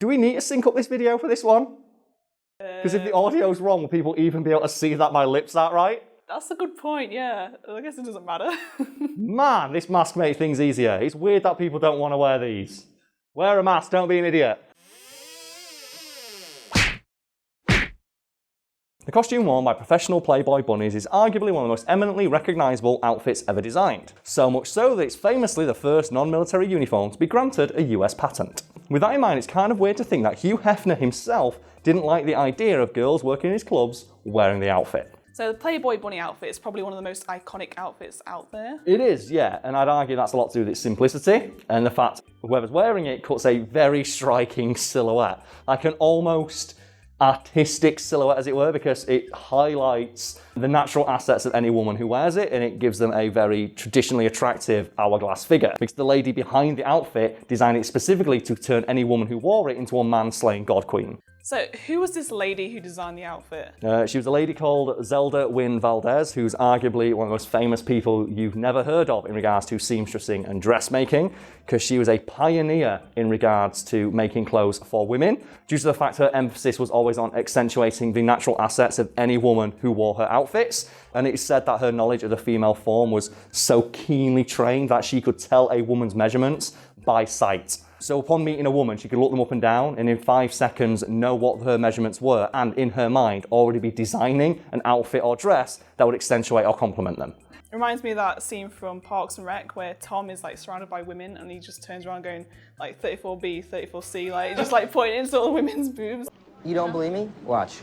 Do we need to sync up this video for this one? Because if the audio's wrong, will people even be able to see that my lips aren't right? That's a good point, yeah. I guess it doesn't matter. Man, this mask makes things easier. It's weird that people don't want to wear these. Wear a mask, don't be an idiot. The costume worn by professional Playboy bunnies is arguably one of the most eminently recognisable outfits ever designed. So much so that it's famously the first non-military uniform to be granted a US patent. With that in mind, it's kind of weird to think that Hugh Hefner himself didn't like the idea of girls working in his clubs wearing the outfit. So the Playboy bunny outfit is probably one of the most iconic outfits out there. It is, yeah, and I'd argue that's a lot to do with its simplicity and the fact whoever's wearing it cuts a very striking silhouette, like an almost artistic silhouette, as it were, because it highlights the natural assets of any woman who wears it, and it gives them a very traditionally attractive hourglass figure. Because the lady behind the outfit designed it specifically to turn any woman who wore it into a man-slaying god queen. So who was this lady who designed the outfit? She was a lady called Zelda Wynn Valdes, who's arguably one of the most famous people you've never heard of in regards to seamstressing and dressmaking, because she was a pioneer in regards to making clothes for women, due to the fact her emphasis was always on accentuating the natural assets of any woman who wore her outfits. And it's said that her knowledge of the female form was so keenly trained that she could tell a woman's measurements by sight. So upon meeting a woman, she could look them up and down and in 5 seconds know what her measurements were and in her mind already be designing an outfit or dress that would accentuate or complement them. It reminds me of that scene from Parks and Rec where Tom is like surrounded by women and he just turns around going like 34B, 34C, like just like pointing into all the women's boobs. You don't believe me? Watch.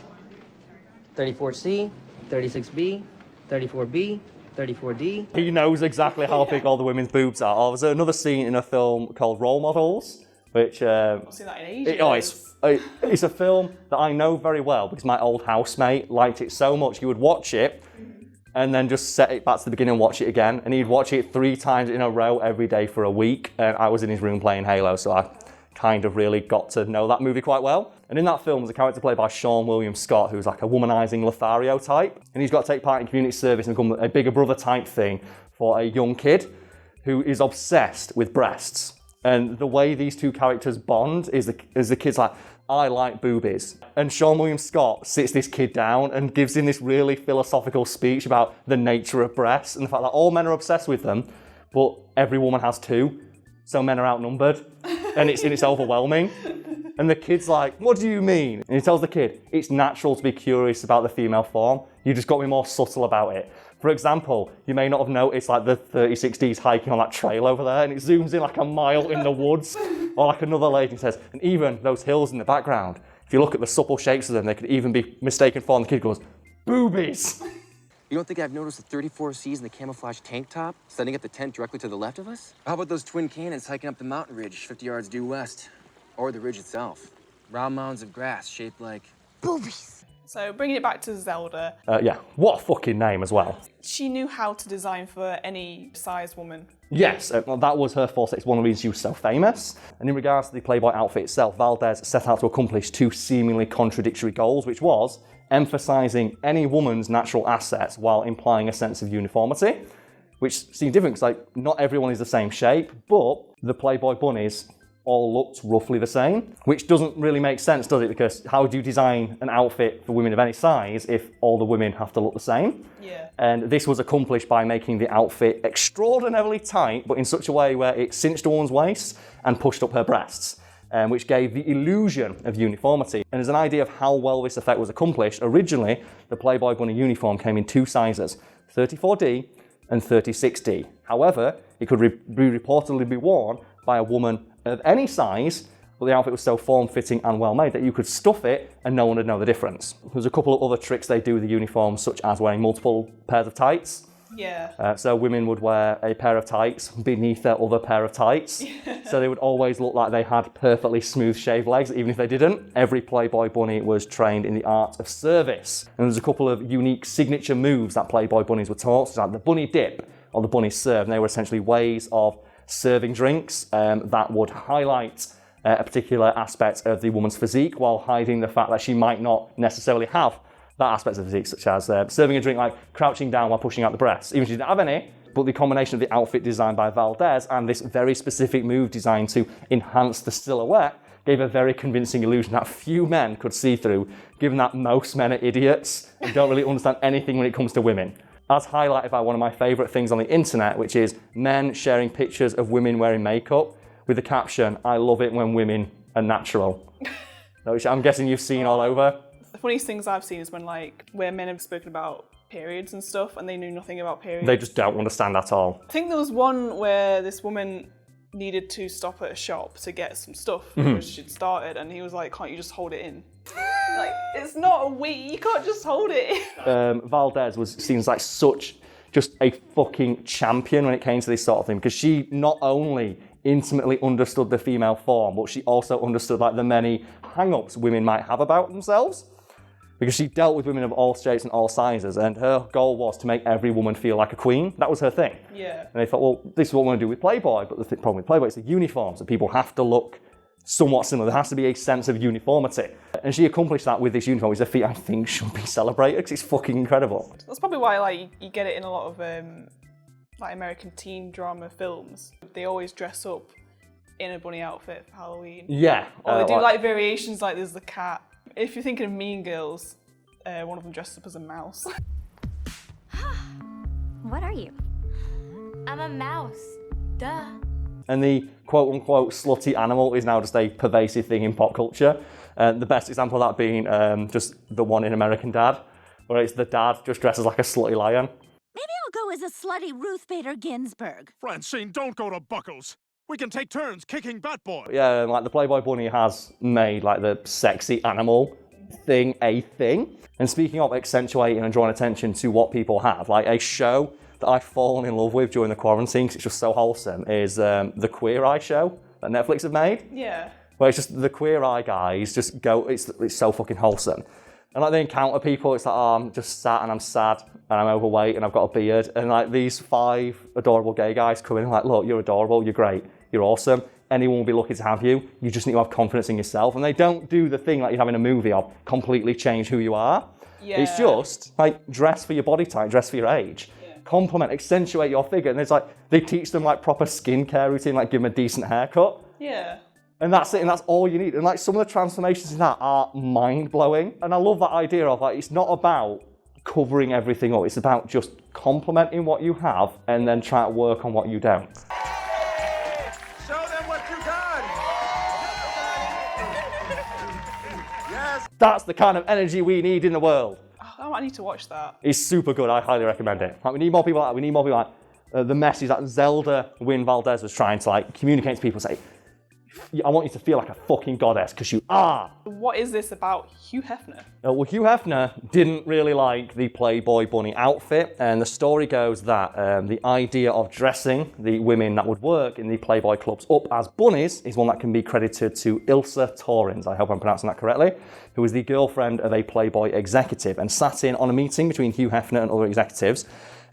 34C, 36B, 34B, 34D. He knows exactly how big all the women's boobs are. Or there's another scene in a film called Role Models, which... I've seen that in ages. It's a film that I know very well because my old housemate liked it so much he would watch it and then just set it back to the beginning and watch it again. And he'd watch it 3 times in a row every day for a week. And I was in his room playing Halo, so I kind of really got to know that movie quite well. And in that film, there's a character played by Sean William Scott, who's like a womanizing Lothario type. And he's got to take part in community service and become a bigger brother type thing for a young kid who is obsessed with breasts. And the way these two characters bond is the kid's like, I like boobies. And Sean William Scott sits this kid down and gives him this really philosophical speech about the nature of breasts and the fact that all men are obsessed with them, but every woman has 2, so men are outnumbered. And it's overwhelming. And the kid's like, what do you mean? And he tells the kid, it's natural to be curious about the female form. You just got to be more subtle about it. For example, you may not have noticed like the 36Ds hiking on that trail over there and it zooms in like a mile in the woods. Or like another lady says, and even those hills in the background, if you look at the supple shapes of them, they could even be mistaken for, and the kid goes, boobies. You don't think I've noticed the 34Cs in the camouflage tank top, setting up the tent directly to the left of us? How about those twin cannons hiking up the mountain ridge 50 yards due west? Or the ridge itself? Round mounds of grass shaped like boobies. So bringing it back to Zelda. Yeah, what a fucking name as well. She knew how to design for any size woman. Yes, well, that was her forte. It's one of the reasons she was so famous. And in regards to the Playboy outfit itself, Valdes set out to accomplish 2 seemingly contradictory goals, which was emphasising any woman's natural assets while implying a sense of uniformity, which seemed different because like not everyone is the same shape, but the Playboy bunnies all looked roughly the same, which doesn't really make sense, does it? Because how do you design an outfit for women of any size if all the women have to look the same? Yeah. And this was accomplished by making the outfit extraordinarily tight, but in such a way where it cinched a woman's waist and pushed up her breasts, which gave the illusion of uniformity. And as an idea of how well this effect was accomplished, originally the Playboy bunny uniform came in 2 sizes, 34D and 36D. However, it could reportedly be worn by a woman of any size, but the outfit was so form-fitting and well-made that you could stuff it and no one would know the difference. There's a couple of other tricks they do with the uniforms, such as wearing multiple pairs of tights. Yeah. So women would wear a pair of tights beneath their other pair of tights. So they would always look like they had perfectly smooth shaved legs, even if they didn't. Every Playboy bunny was trained in the art of service. And there's a couple of unique signature moves that Playboy bunnies were taught, so like the bunny dip or the bunny serve. And they were essentially ways of serving drinks that would highlight a particular aspect of the woman's physique while hiding the fact that she might not necessarily have that aspect of physique, such as serving a drink like crouching down while pushing out the breasts, even if she didn't have any. But the combination of the outfit designed by Valdes and this very specific move designed to enhance the silhouette gave a very convincing illusion that few men could see through, given that most men are idiots and don't really understand anything when it comes to women. As highlighted by one of my favourite things on the internet, which is men sharing pictures of women wearing makeup with the caption, "I love it when women are natural." Which I'm guessing you've seen all over. The funniest things I've seen is when where men have spoken about periods and stuff and they knew nothing about periods. They just don't understand at all. I think there was one where this woman needed to stop at a shop to get some stuff because she'd started, and he was like, "Can't you just hold it in?" Like, it's not a wee, you can't just hold it in. Valdes seems like such just a fucking champion when it came to this sort of thing, because she not only intimately understood the female form, but she also understood like the many hang-ups women might have about themselves. Because she dealt with women of all shapes and all sizes, and her goal was to make every woman feel like a queen. That was her thing. Yeah. And they thought, well, this is what we want to do with Playboy, but the problem with Playboy is the uniforms, and people have to look somewhat similar. There has to be a sense of uniformity. And she accomplished that with this uniform, which is a feat I think should be celebrated, because it's fucking incredible. That's probably why you get it in a lot of American teen drama films. They always dress up in a bunny outfit for Halloween. Yeah. Or they do variations, like there's the cat. If you're thinking of Mean Girls, one of them dresses up as a mouse. What are you? I'm a mouse. Duh. And the quote-unquote slutty animal is now just a pervasive thing in pop culture. The best example of that being just the one in American Dad, where it's the dad just dresses like a slutty lion. Maybe I'll go as a slutty Ruth Bader Ginsburg. Francine, don't go to Buckles. We can take turns kicking Bat Boy. Yeah, like the Playboy Bunny has made like the sexy animal thing a thing. And speaking of accentuating and drawing attention to what people have, like a show that I've fallen in love with during the quarantine because it's just so wholesome is the Queer Eye show that Netflix have made. Yeah. Where it's just the Queer Eye guys just go, it's so fucking wholesome. And like they encounter people, it's like, oh, I'm just sat and I'm sad and I'm overweight and I've got a beard. And like these 5 adorable gay guys come in and like, look, you're adorable, you're great, you're awesome. Anyone will be lucky to have you. You just need to have confidence in yourself. And they don't do the thing like you have in a movie of completely change who you are. Yeah. It's just like dress for your body type, dress for your age. Yeah. Compliment, accentuate your figure. And there's like, they teach them like proper skincare routine, like give them a decent haircut. Yeah. And that's it, and that's all you need. And like some of the transformations in that are mind-blowing. And I love that idea of like, it's not about covering everything up. It's about just complimenting what you have and then try to work on what you don't. Show them what you got. Yes. That's the kind of energy we need in the world. Oh, I need to watch that. It's super good. I highly recommend it. Like, we need more people like that. We need more people like the message that Zelda Wynn Valdes was trying to like communicate to people. Say, I want you to feel like a fucking goddess, because you are. What is this about Hugh Hefner? Well, Hugh Hefner didn't really like the Playboy Bunny outfit, and the story goes that the idea of dressing the women that would work in the Playboy clubs up as bunnies is one that can be credited to Ilse Taurins, I hope I'm pronouncing that correctly, who was the girlfriend of a Playboy executive and sat in on a meeting between Hugh Hefner and other executives.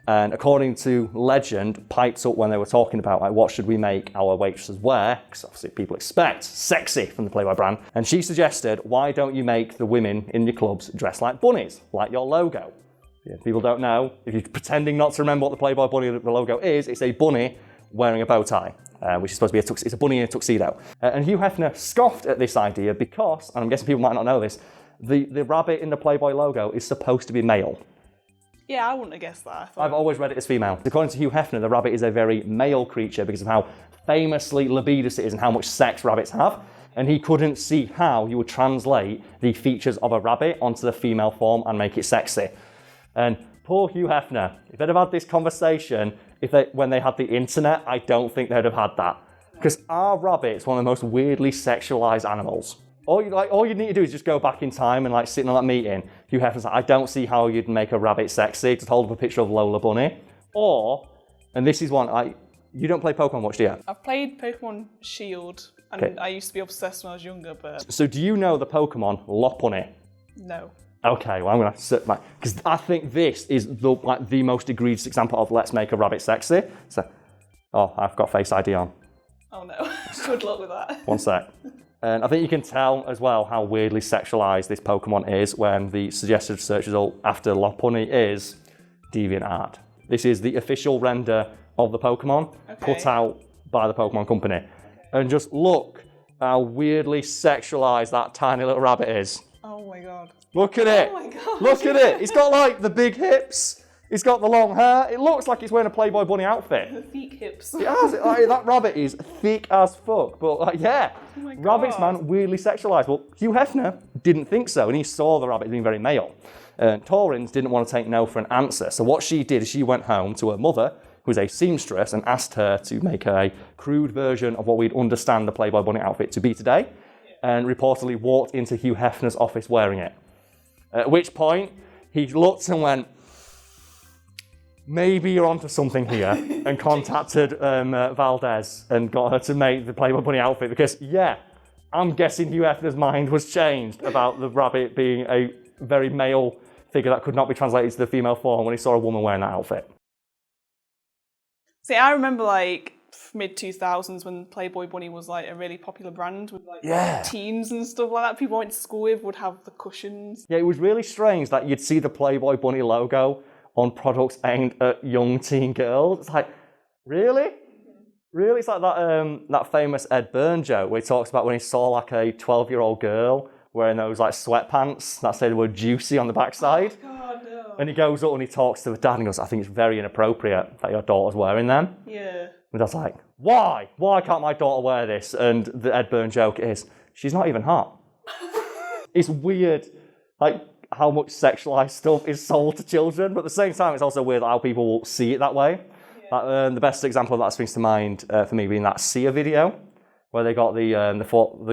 And according to legend, piped up when they were talking about like what should we make our waitresses wear, because obviously people expect sexy from the Playboy brand. And she suggested, why don't you make the women in your clubs dress like bunnies, like your logo? Yeah, people don't know. If you're pretending not to remember what the Playboy bunny, the logo is, it's a bunny wearing a bow tie, which is supposed to be it's a bunny in a tuxedo. And Hugh Hefner scoffed at this idea because, and I'm guessing people might not know this, the rabbit in the Playboy logo is supposed to be male. Yeah, I wouldn't have guessed that. I've always read it as female. According to Hugh Hefner, the rabbit is a very male creature because of how famously libidinous it is and how much sex rabbits have. And he couldn't see how you would translate the features of a rabbit onto the female form and make it sexy. And poor Hugh Hefner, if they'd have had this conversation when they had the internet, I don't think they'd have had that. Because our rabbit's one of the most weirdly sexualized animals. All you need to do is just go back in time and like sitting on that meeting. Hugh Hefner's like, I don't see how you'd make a rabbit sexy. Just hold up a picture of Lola Bunny. Or, and this is one, you don't play Pokemon much, do you? I've played Pokemon Shield, and Okay. I used to be obsessed when I was younger, but So do you know the Pokemon Lopunny? no. Okay, well I'm gonna sit back because I think this is the most egregious example of let's make a rabbit sexy. So, oh, I've got Face ID on. Oh no. Good luck with that. One sec. And I think you can tell as well how weirdly sexualized this Pokemon is when the suggested search result after Lopunny is DeviantArt. This is the official render of the Pokemon put out by the Pokemon company. And just look how weirdly sexualized that tiny little rabbit is. Oh my god. Look at it. Oh my god. Look at it. He's got like the big hips. He's got the long hair. It looks like he's wearing a Playboy Bunny outfit. The thick hips. It has. Like, that rabbit is thick as fuck. But like, yeah, Oh my rabbits, God. man, weirdly sexualized. Well, Hugh Hefner didn't think so, and he saw the rabbit being very male. Taurins didn't want to take no for an answer. So what she did is she went home to her mother, who was a seamstress, and asked her to make a crude version of what we'd understand the Playboy Bunny outfit to be today, and reportedly walked into Hugh Hefner's office wearing it. At which point, he looked and went, maybe you're onto something here, and contacted Valdes and got her to make the Playboy Bunny outfit because, yeah, I'm guessing Hugh Hefner's mind was changed about the rabbit being a very male figure that could not be translated to the female form when he saw a woman wearing that outfit. See, I remember like mid-2000s when Playboy Bunny was like a really popular brand with like teens and stuff like that. People I went to school with would have the cushions. Yeah, it was really strange that you'd see the Playboy Bunny logo on products aimed at young teen girls. It's like, really? Really? It's like that famous Byrne joke where he talks about when he saw like a 12-year-old girl wearing those like sweatpants that say the word juicy on the backside. Oh, God, no. And he goes up and he talks to the dad and goes, I think it's very inappropriate that your daughter's wearing them. Yeah. And dad's like, why? Why can't my daughter wear this? And the Byrne joke is, she's not even hot. It's weird, like, how much sexualized stuff is sold to children, but at the same time, it's also weird how people will see it that way. Yeah. The best example of that springs to mind for me being that Sia video, where they got the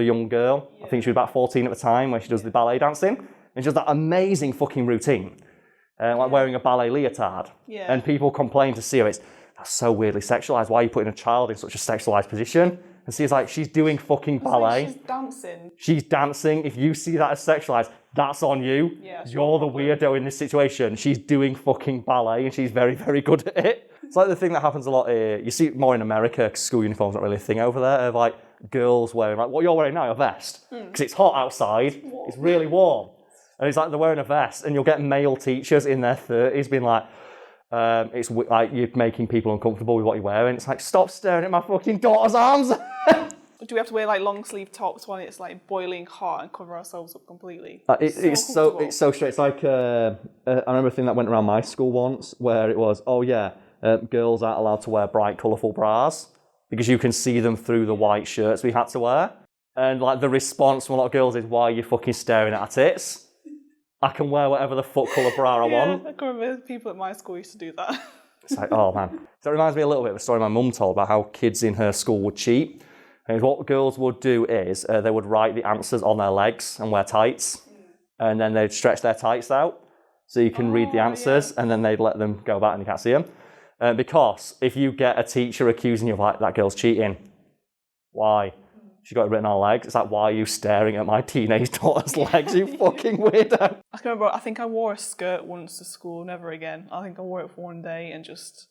young girl, I think she was about 14 at the time, where she does the ballet dancing, and she does that amazing fucking routine, like wearing a ballet leotard. Yeah. And people complain to Sia, that's so weirdly sexualized, why are you putting a child in such a sexualized position? And Sia's like, she's doing fucking ballet. Like she's dancing. She's dancing. If you see that as sexualized, that's on you. Yeah, you're the weirdo in this situation. She's doing fucking ballet and she's very, very good at it. It's like the thing that happens a lot here. You see it more in America because school uniforms aren't really a thing over there. Of like girls wearing like what you're wearing now, a vest. Because it's hot outside. It's really warm. And it's like they're wearing a vest and you'll get male teachers in their 30s being like, it's like you're making people uncomfortable with what you're wearing. It's like, stop staring at my fucking daughter's arms. Do we have to wear like long sleeve tops when it's like boiling hot and cover ourselves up completely? It's so straight. It's like I remember a thing that went around my school once where it was, girls aren't allowed to wear bright, colourful bras because you can see them through the white shirts we had to wear. And like the response from a lot of girls is, why are you fucking staring at our tits? I can wear whatever the fuck colour bra I want. I can remember people at my school used to do that. It's like, oh man. So it reminds me a little bit of a story my mum told about how kids in her school would cheat. And what girls would do is they would write the answers on their legs and wear tights. And then they'd stretch their tights out so you can read the answers and then they'd let them go back and you can't see them. Because if you get a teacher accusing you of like, that girl's cheating, why? She got it written on her legs. It's like, why are you staring at my teenage daughter's legs, you fucking weirdo? I can remember, I think I wore a skirt once to school, never again. I think I wore it for one day and just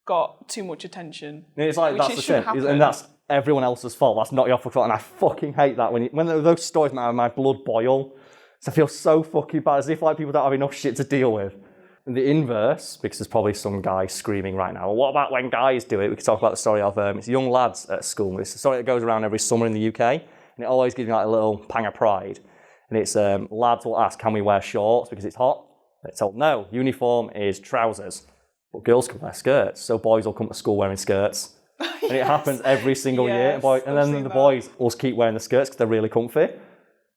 got too much attention. It's like, that's the thing. And that's everyone else's fault. That's not your fucking fault. And I fucking hate that. When those stories, man, my blood boil. So I feel so fucking bad, as if like people don't have enough shit to deal with. And the inverse, because there's probably some guy screaming right now, well, what about when guys do it? We could talk about the story of it's young lads at school. It's a story that goes around every summer in the UK, and it always gives me like a little pang of pride. And it's lads will ask, can we wear shorts because it's hot? And it's told, no, uniform is trousers, but girls can wear skirts. So boys will come to school wearing skirts. And it happens every single year. And then the boys will keep wearing the skirts because they're really comfy.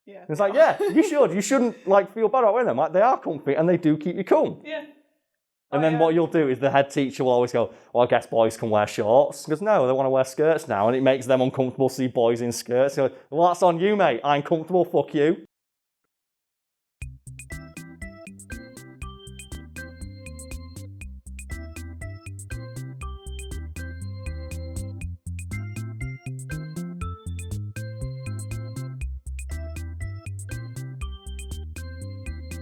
Yeah. It's like, yeah, you should. You shouldn't like feel bad about wearing them. Like, they are comfy and they do keep you cool. Yeah. And then what you'll do is the head teacher will always go, well, I guess boys can wear shorts. Because no, they want to wear skirts now. And it makes them uncomfortable to see boys in skirts. You're like, well, that's on you, mate. I'm comfortable, fuck you.